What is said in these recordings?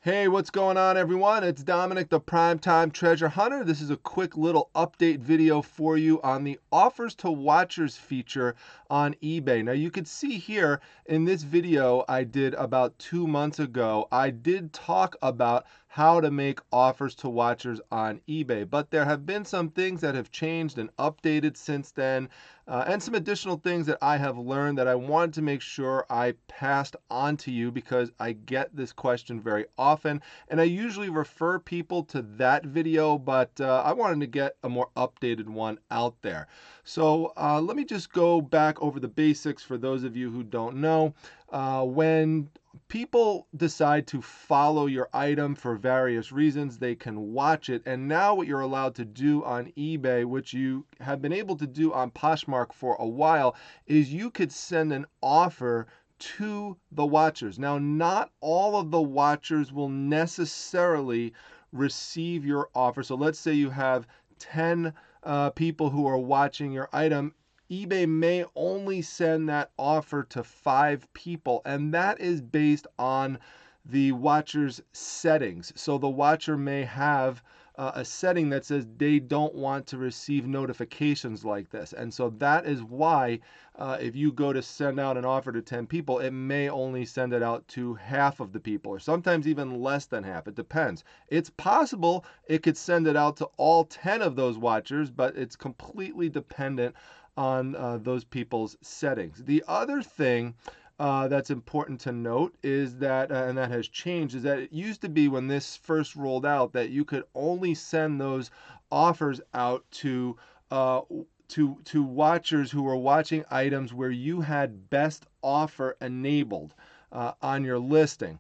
Hey, what's going on, everyone? It's Dominic, the Primetime Treasure Hunter. This is a quick little update video for you on the offers to watchers feature on eBay. Now, you can see here in this video I did about 2 months ago, I did talk about how to make offers to watchers on eBay, but there have been some things that have changed and updated since then, and some additional things that I have learned that I wanted to make sure I passed on to you because I get this question very often, and I usually refer people to that video, but I wanted to get a more updated one out there. So let me just go back over the basics for those of you who don't know. When people decide to follow your item for various reasons, they can watch it. And now what you're allowed to do on eBay, which you have been able to do on Poshmark for a while, is you could send an offer to the watchers. Now, not all of the watchers will necessarily receive your offer. So let's say you have 10 people who are watching your item. eBay may only send that offer to 5 people, and that is based on the watcher's settings. So the watcher may have a setting that says they don't want to receive notifications like this. And so that is why if you go to send out an offer to 10 people, it may only send it out to half of the people, or sometimes even less than half. It depends. It's possible it could send it out to all 10 of those watchers, but it's completely dependent on those people's settings. The other thing that's important to note is that, and that has changed, is that it used to be when this first rolled out that you could only send those offers out to watchers who were watching items where you had best offer enabled on your listing.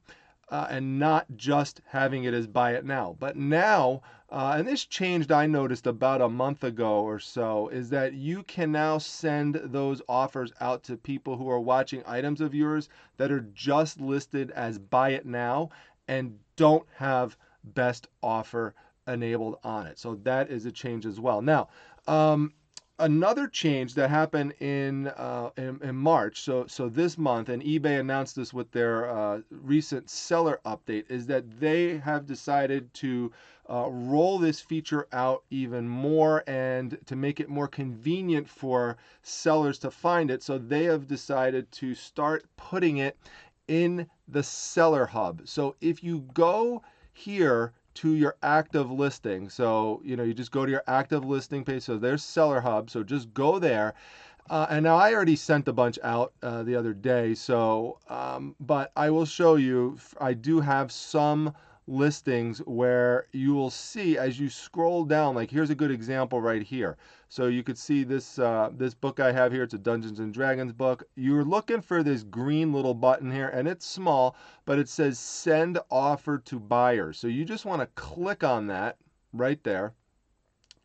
And not just having it as buy it now. But now, and this changed, I noticed about a month ago or so, is that you can now send those offers out to people who are watching items of yours that are just listed as buy it now and don't have best offer enabled on it. So that is a change as well. Now, another change that happened in March, so this month, and eBay announced this with their recent seller update, is that they have decided to roll this feature out even more and to make it more convenient for sellers to find it. So they have decided to start putting it in the seller hub. So if you go here to your active listing. So, you just go to your active listing page. So there's Seller Hub. So just go there. And now I already sent a bunch out the other day. So, but I will show you, I do have some listings where you will see as you scroll down, like here's a good example right here. So you could see this this book I have here. It's a Dungeons and Dragons book. You're looking for this green little button here, and it's small, but it says send offer to buyers. So you just want to click on that right there,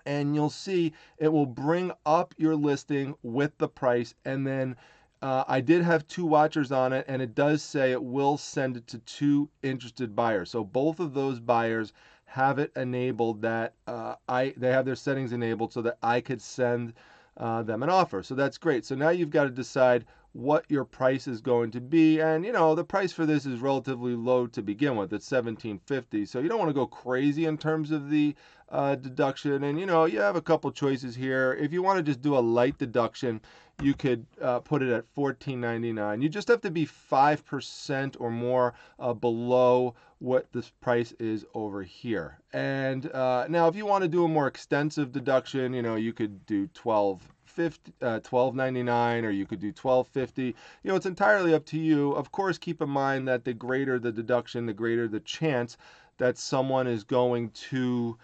and you'll see it will bring up your listing with the price. And then I did have 2 watchers on it, and it does say it will send it to 2 interested buyers. So both of those buyers have it enabled that they have their settings enabled so that I could send them an offer. So that's great. So now you've got to decide what your price is going to be, and the price for this is relatively low to begin with. It's $17.50, so you don't want to go crazy in terms of the deduction. And you have a couple choices here. If you want to just do a light deduction, you could put it at $14.99. You just have to be 5% or more below what this price is over here. And now if you want to do a more extensive deduction, you could do $12.99, or you could do $12.50. It's entirely up to you. Of course, keep in mind that the greater the deduction, the greater the chance that someone is going to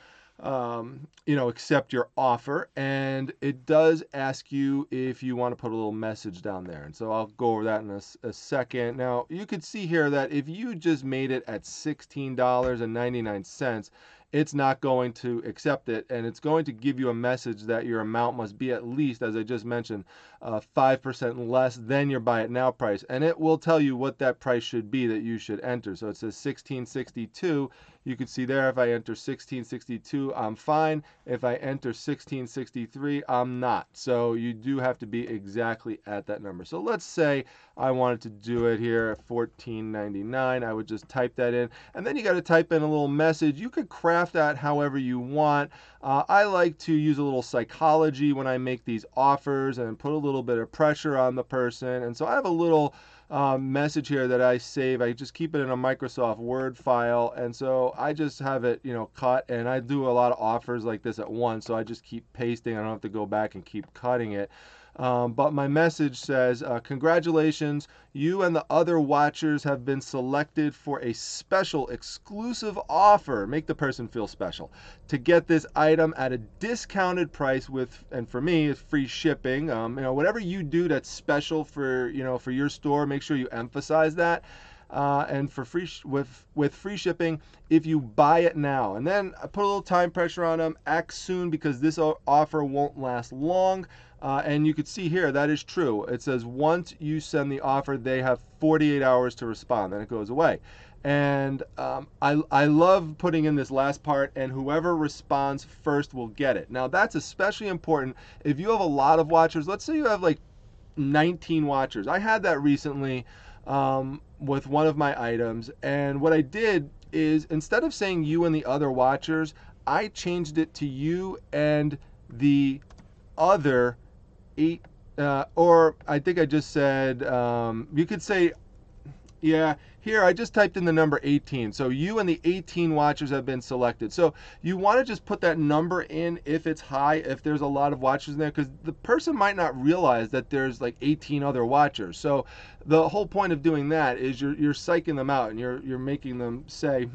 accept your offer. And it does ask you if you want to put a little message down there. And so I'll go over that in a second. Now, you could see here that if you just made it at $16.99, it's not going to accept it, and it's going to give you a message that your amount must be at least, as I just mentioned, 5% less than your buy it now price, and it will tell you what that price should be that you should enter. So it says $16.62. You can see there, if I enter $16.62, I'm fine. If I enter $16.63, I'm not. So you do have to be exactly at that number. So let's say I wanted to do it here at $14.99. I would just type that in, and then you got to type in a little message. You could craft that however you want. I like to use a little psychology when I make these offers and put a little bit of pressure on the person. And so I have a little message here that I save. I just keep it in a Microsoft Word file, and so I just have it, cut. And I do a lot of offers like this at once, so I just keep pasting. I don't have to go back and keep cutting it. But my message says, congratulations, you and the other watchers have been selected for a special exclusive offer. Make the person feel special. To get this item at a discounted price and for me, it's free shipping. Whatever you do that's special for your store, make sure you emphasize that. And for with free shipping if you buy it now. And then I put a little time pressure on them. Act soon because this offer won't last long. And you could see here that is true. It says once you send the offer, they have 48 hours to respond, then it goes away. And I love putting in this last part, and whoever responds first will get it. Now that's especially important if you have a lot of watchers. Let's say you have like 19 watchers. I had that recently with one of my items, and what I did is instead of saying you and the other watchers, I changed it to you and the other 8, or I think I just said, you could say, yeah, here I just typed in the number 18. So you and the 18 watchers have been selected. So you want to just put that number in if it's high, if there's a lot of watchers in there, because the person might not realize that there's like 18 other watchers. So the whole point of doing that is you're psyching them out, and you're making them say,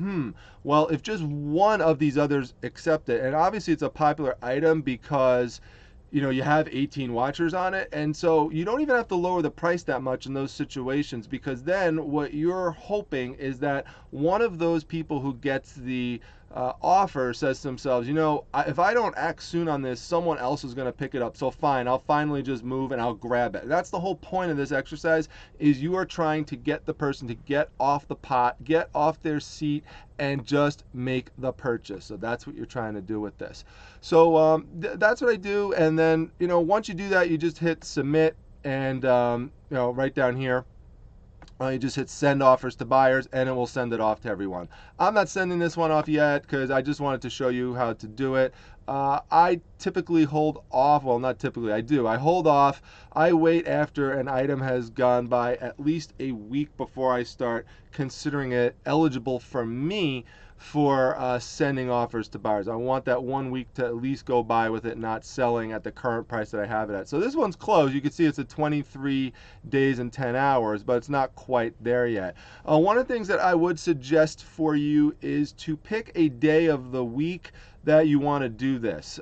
well, if just one of these others accept it, and obviously it's a popular item because you have 18 watchers on it, and so you don't even have to lower the price that much in those situations, because then what you're hoping is that one of those people who gets the offer says to themselves, if I don't act soon on this, someone else is going to pick it up, so fine, I'll finally just move and I'll grab it. That's the whole point of this exercise, is you are trying to get the person to get off the pot, get off their seat, and just make the purchase. So that's what you're trying to do with this. So that's what I do, and then once you do that, you just hit submit, and right down here, you just hit send offers to buyers, and it will send it off to everyone. I'm not sending this one off yet because I just wanted to show you how to do it. I typically hold off, well, not typically, I do. I hold off. I wait after an item has gone by at least a week before I start considering it eligible for me for sending offers to buyers. I want that 1 week to at least go by with it not selling at the current price that I have it at. So this one's closed. You can see it's at 23 days and 10 hours, but it's not quite there yet. One of the things that I would suggest for you is to pick a day of the week that you want to do this.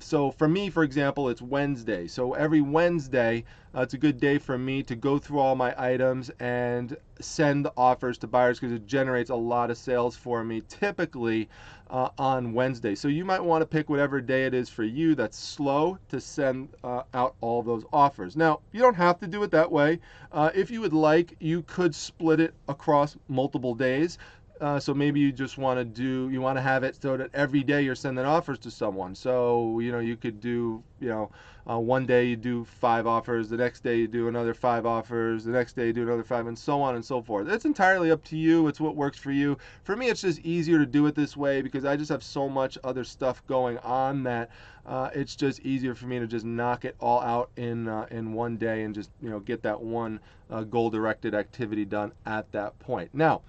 So for me, for example, it's Wednesday. So every Wednesday, it's a good day for me to go through all my items and send offers to buyers, because it generates a lot of sales for me typically on Wednesday. So you might want to pick whatever day it is for you that's slow to send out all those offers. Now, you don't have to do it that way. If you would like, you could split it across multiple days. So maybe you just want to have it so that every day you're sending offers to someone. So, you could do, one day you do 5 offers, the next day you do another 5 offers, the next day you do another 5, and so on and so forth. It's entirely up to you. It's what works for you. For me, it's just easier to do it this way because I just have so much other stuff going on that it's just easier for me to just knock it all out in one day and just, get that one goal-directed activity done at that point. Now,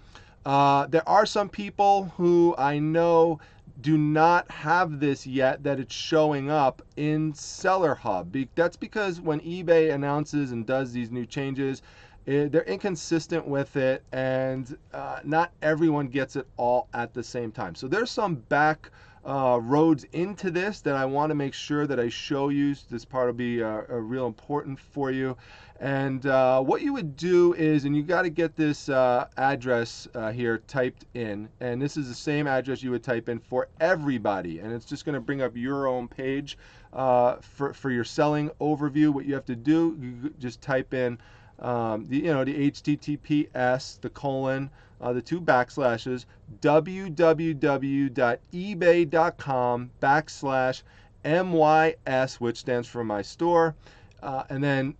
there are some people who I know do not have this yet, that it's showing up in Seller Hub. That's because when eBay announces and does these new changes, they're inconsistent with it, and not everyone gets it all at the same time. So there's some back roads into this that I want to make sure that I show you. This part will be real important for you. And what you would do is, and you got to get this address here typed in, and this is the same address you would type in for everybody, and it's just going to bring up your own page for your selling overview. What you have to do, you just type in the HTTPS, the colon, the 2 backslashes, www.ebay.com/MYS, which stands for my store, and then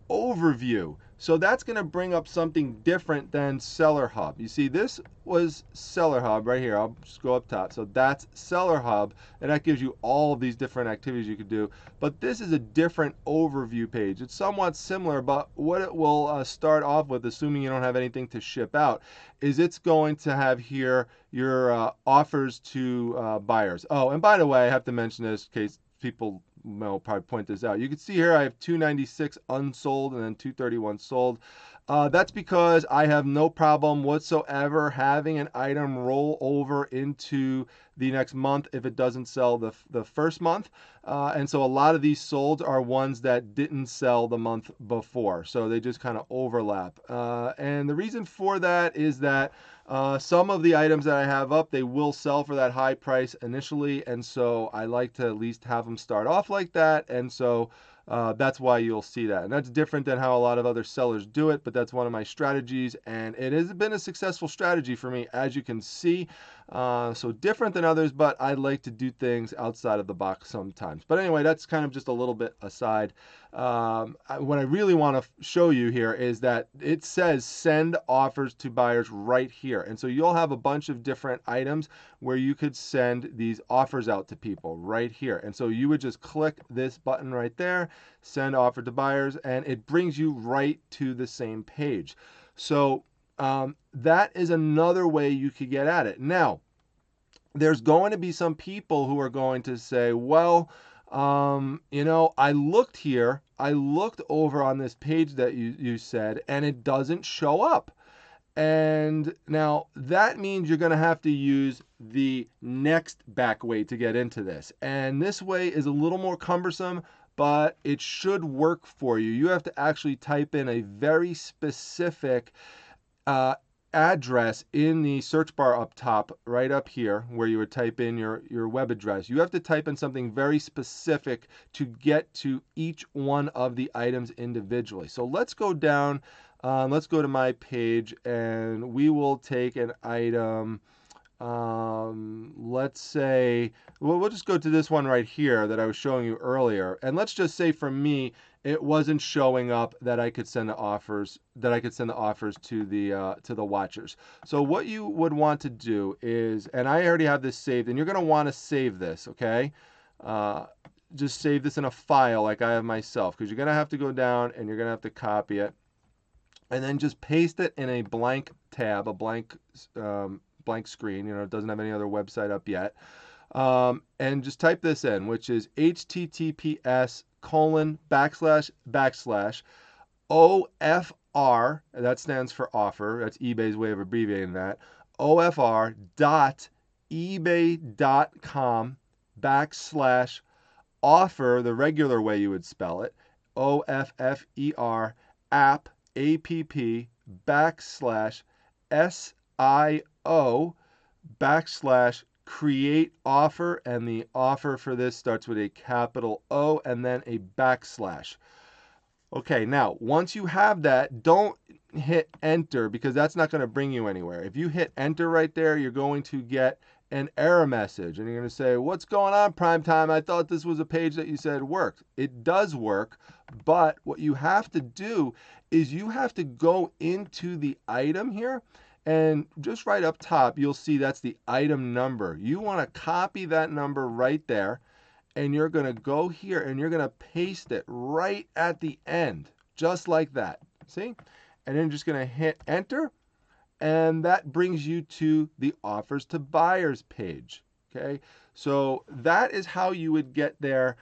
/overview. So that's going to bring up something different than Seller Hub. You see, this was Seller Hub right here. I'll just go up top. So that's Seller Hub, and that gives you all of these different activities you could do. But this is a different overview page. It's somewhat similar, but what it will start off with, assuming you don't have anything to ship out, is it's going to have here your offers to buyers. Oh, and by the way, I have to mention this in case people will probably point this out. You can see here I have 296 unsold and then 231 sold. That's because I have no problem whatsoever having an item roll over into the next month if it doesn't sell the first month. And so a lot of these sold are ones that didn't sell the month before. So they just kind of overlap. And the reason for that is that some of the items that I have up, they will sell for that high price initially. And so I like to at least have them start off like that. And so that's why you'll see that. And that's different than how a lot of other sellers do it, but that's one of my strategies. And it has been a successful strategy for me, as you can see. So different than others, but I like to do things outside of the box sometimes. But anyway, that's kind of just a little bit aside. What I really want to show you here is that it says send offers to buyers right here. And so you'll have a bunch of different items where you could send these offers out to people right here. And so you would just click this button right there, send offer to buyers, and it brings you right to the same page. So that is another way you could get at it. Now, there's going to be some people who are going to say, well, you know, I looked here, I looked over on this page that you said, and it doesn't show up. And now that means you're going to have to use the next back way to get into this. And this way is a little more cumbersome, but it should work for you. You have to actually type in a very specific address in the search bar up top, right up here, where you would type in your web address. You have to type in something very specific to get to each one of the items individually. So let's go down, let's go to my page, and we will take an item. Let's say, well, we'll just go to this one right here that I was showing you earlier. And let's just say for me, it wasn't showing up that I could send the offers, to the watchers. So what you would want to do is, and I already have this saved, and you're going to want to save this, okay? Just save this in a file like I have myself, because you're going to have to go down and you're going to have to copy it, and then just paste it in a blank tab, a blank screen. You know, it doesn't have any other website up yet. And just type this in, which is https:// that stands for offer. That's eBay's way of abbreviating that. ofr.ebay.com/offer, the regular way you would spell it, OFFER, app, app/SIO/create offer, and the offer for this starts with a capital O and then a backslash. Okay, now once you have that, don't hit enter, because that's not going to bring you anywhere. If you hit enter right there, you're going to get an error message, and you're going to say, what's going on, Primetime? I thought this was a page that you said worked. It does work, but what you have to do is you have to go into the item here, and just right up top, you'll see that's the item number. You want to copy that number right there, and you're going to go here and you're going to paste it right at the end, just like that. See? And then just going to hit enter, and that brings you to the offers to buyers page. Okay? So that is how you would get there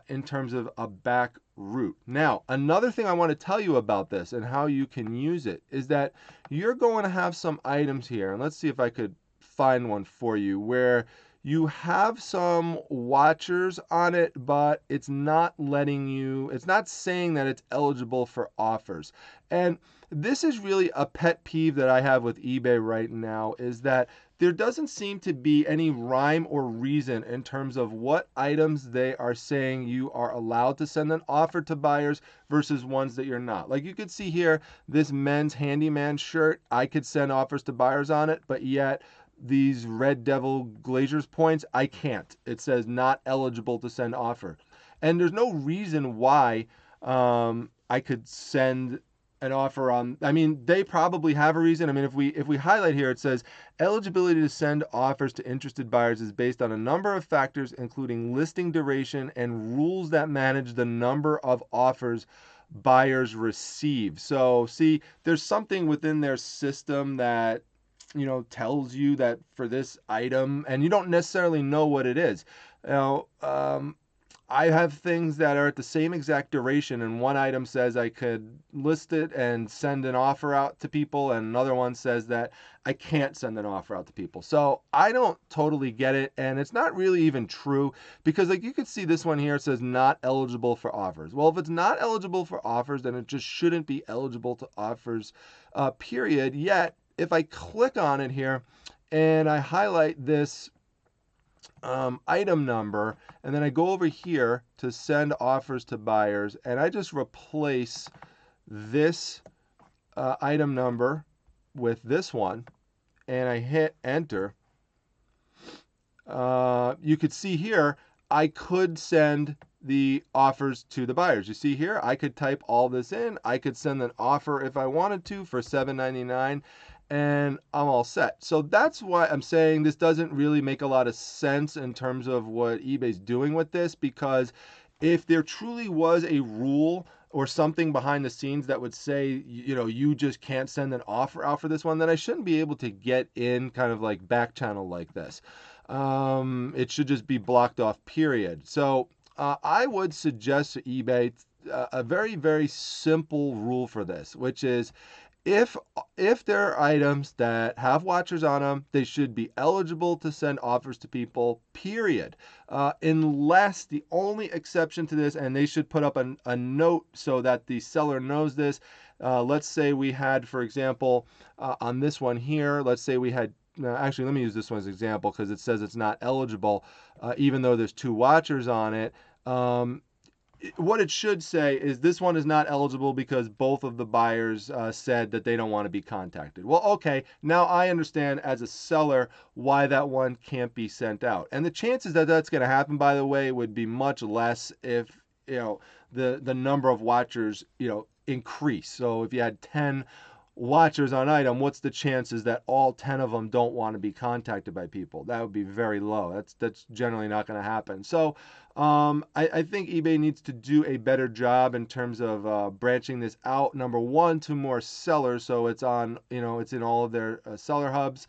in terms of a back route. Now, another thing I want to tell you about this and how you can use it is that you're going to have some items here, and let's see if I could find one for you, where you have some watchers on it, but it's not letting you, it's not saying that it's eligible for offers. And this is really a pet peeve that I have with eBay right now, is that there doesn't seem to be any rhyme or reason in terms of what items they are saying you are allowed to send an offer to buyers versus ones that you're not. Like you could see here, this men's handyman shirt, I could send offers to buyers on it, but yet these Red Devil Glazers points, I can't. It says not eligible to send offer. And there's no reason why I could send an offer on, I mean, they probably have a reason. I mean, if we highlight here, it says eligibility to send offers to interested buyers is based on a number of factors, including listing duration and rules that manage the number of offers buyers receive. So see, there's something within their system that, you know, tells you that for this item, and you don't necessarily know what it is. You know, I have things that are at the same exact duration, and one item says I could list it and send an offer out to people, and another one says that I can't send an offer out to people. So I don't totally get it, and it's not really even true, because like you can see this one here, it says not eligible for offers. Well, if it's not eligible for offers, then it just shouldn't be eligible to offers, period. Yet, if I click on it here and I highlight this item number, and then I go over here to send offers to buyers, and I just replace this item number with this one, and I hit enter, you could see here I could send the offers to the buyers. You see here, I could type all this in. I could send an offer if I wanted to for $7.99, and I'm all set. So that's why I'm saying this doesn't really make a lot of sense in terms of what eBay's doing with this, because if there truly was a rule or something behind the scenes that would say, you know, you just can't send an offer out for this one, then I shouldn't be able to get in kind of like back channel like this. It should just be blocked off, period. So I would suggest to eBay a very, very simple rule for this, which is if there are items that have watchers on them, they should be eligible to send offers to people, period. Unless the only exception to this, and they should put up a note so that the seller knows this. Let's say we had, for example, on this one here, let's say we had, actually, let me use this one as an example because it says it's not eligible, even though there's 2 watchers on it. What it should say is this one is not eligible because both of the buyers said that they don't want to be contacted. Well, okay, now I understand as a seller why that one can't be sent out. And the chances that that's going to happen, by the way, would be much less if, you know, the number of watchers, you know, increase. So if you had 10 watchers on item, what's the chances that all 10 of them don't want to be contacted by people? That would be very low. That's generally not going to happen. So I think eBay needs to do a better job in terms of branching this out. Number one, to more sellers, so it's on, you know, it's in all of their seller hubs.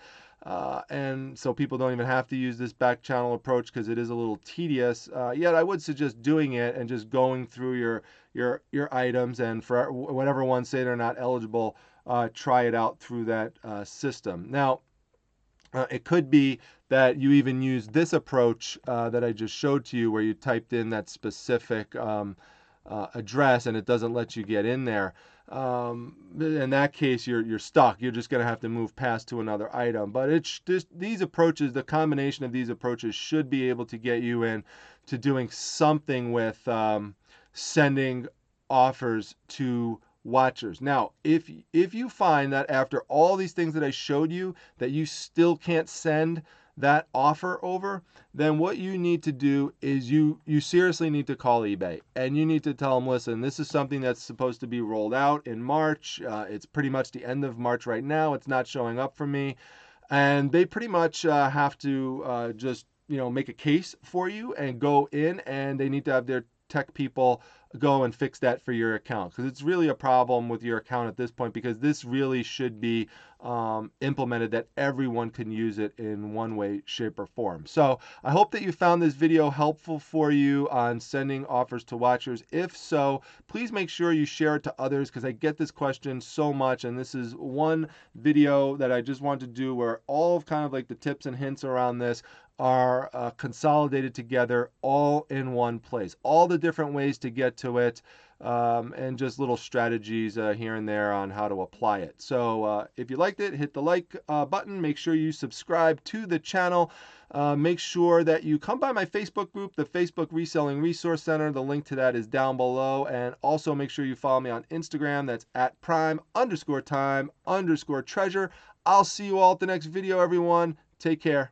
And so people don't even have to use this back channel approach because it is a little tedious. Yet I would suggest doing it and just going through your items, and for whatever ones say they're not eligible, try it out through that system. Now, it could be that you even use this approach that I just showed to you, where you typed in that specific address and it doesn't let you get in there. In that case, you're stuck. You're just going to have to move past to another item. But it's just these approaches, the combination of these approaches, should be able to get you in to doing something with sending offers to watchers. Now, if you find that after all these things that I showed you that you still can't send that offer over, then what you need to do is you seriously need to call eBay, and you need to tell them, listen, this is something that's supposed to be rolled out in March. It's pretty much the end of March right now. It's not showing up for me. And they pretty much have to just, you know, make a case for you and go in, and they need to have their tech people go and fix that for your account, because it's really a problem with your account at this point, because this really should be implemented that everyone can use it in one way, shape, or form. So I hope that you found this video helpful for you on sending offers to watchers. If so, please make sure you share it to others, because I get this question so much, and this is one video that I just want to do where all of kind of like the tips and hints around this are consolidated together all in one place. All the different ways to get to it, and just little strategies here and there on how to apply it. So if you liked it, hit the like button. Make sure you subscribe to the channel. Make sure that you come by my Facebook group, the Facebook Reselling Resource Center. The link to that is down below. And also make sure you follow me on Instagram. That's at prime_time_treasure. I'll see you all at the next video, everyone. Take care.